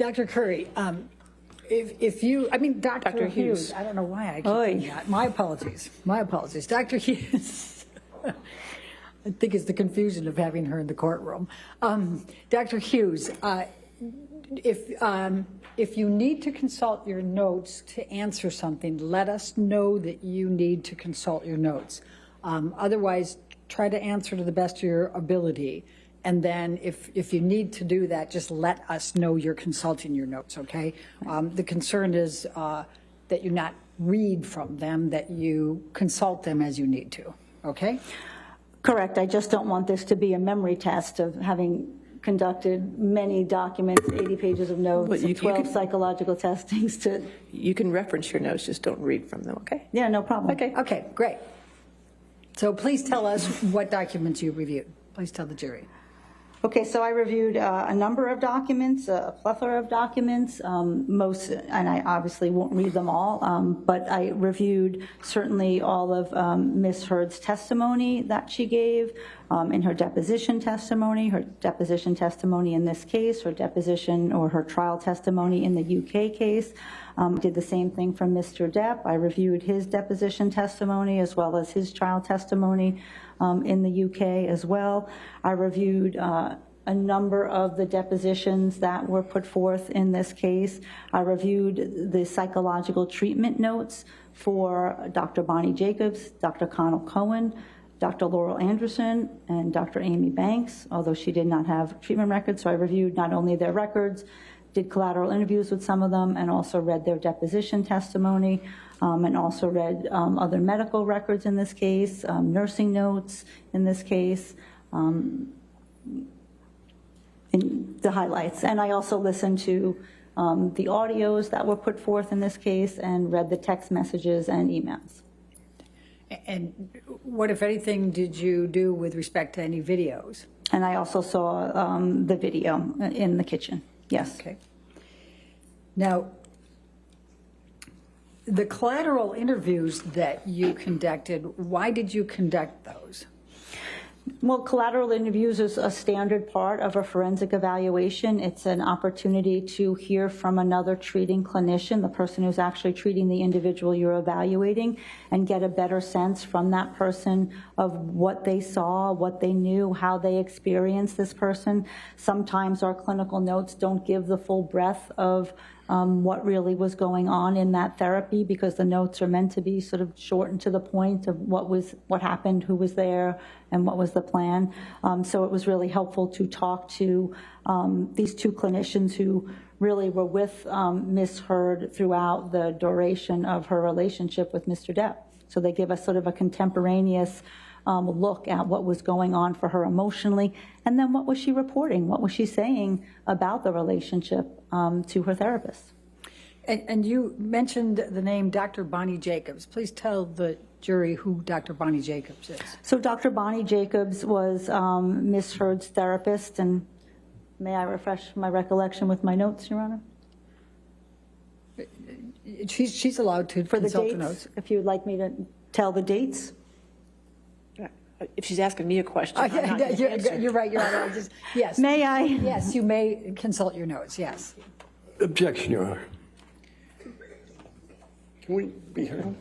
Dr. Curry, if you, I mean, Dr. Hughes, I don't know why I keep doing that. My apologies. My apologies. Dr. Hughes, I think it's the confusion of having her in the courtroom. Dr. Hughes, if you need to consult your notes to answer something, let us know that you need to consult your notes. Otherwise, try to answer to the best of your ability. And then if you need to do that, just let us know you're consulting your notes, okay? The concern is that you not read from them, that you consult them as you need to, okay? Correct. I just don't want this to be a memory test of having conducted many documents, 80 pages of notes, and 12 psychological testings to... You can reference your notes, just don't read from them, okay? Yeah, no problem. Okay, great. So please tell us what documents you reviewed. Please tell the jury. Okay, so I reviewed a number of documents, a plethora of documents, and I obviously won't read them all, but I reviewed certainly all of Ms. Heard's testimony that she gave in her deposition testimony in this case, her deposition or her trial testimony in the UK case. Did the same thing for Mr. Depp. I reviewed his deposition testimony as well as his trial testimony in the UK as well. I reviewed a number of the depositions that were put forth in this case. I reviewed the psychological treatment notes for Dr. Bonnie Jacobs, Dr. Connell Cohen, Dr. Laurel Anderson, and Dr. Amy Banks, although she did not have treatment records. So I reviewed not only their records, did collateral interviews with some of them, and also read their deposition testimony, and also read other medical records in this case, nursing notes in this case, in the highlights. And I also listened to the audios that were put forth in this case and read the text messages and emails. And what, if anything, did you do with respect to any videos? And I also saw the video in the kitchen. Yes. Okay. Now, the collateral interviews that you conducted, why did you conduct those? Well, collateral interviews is a standard part of a forensic evaluation. It's an opportunity to hear from another treating clinician, the person who's actually treating the individual you're evaluating, and get a better sense from that person of what they saw, what they knew, how they experienced this person. Sometimes our clinical notes don't give the full breadth of what really was going on in that therapy, because the notes are meant to be sort of short and to the point of what happened, who was there, and what was the plan. So it was really helpful to talk to these two clinicians who really were with Ms. Heard throughout the duration of her relationship with Mr. Depp. So they give us sort of a contemporaneous look at what was going on for her emotionally, and then what was she reporting, what was she saying about the relationship to her therapist. And you mentioned the name Dr. Bonnie Jacobs. Please tell the jury who Dr. Bonnie Jacobs is. So Dr. Bonnie Jacobs was Ms. Heard's therapist, and may I refresh my recollection with my notes, Your Honor? She's allowed to consult the notes. If you'd like me to tell the dates. If she's asking me a question, I'm not going to answer. You're right, Your Honor. Yes. May I? Yes, you may consult your notes, yes. Objection, Your Honor. Can we be heard?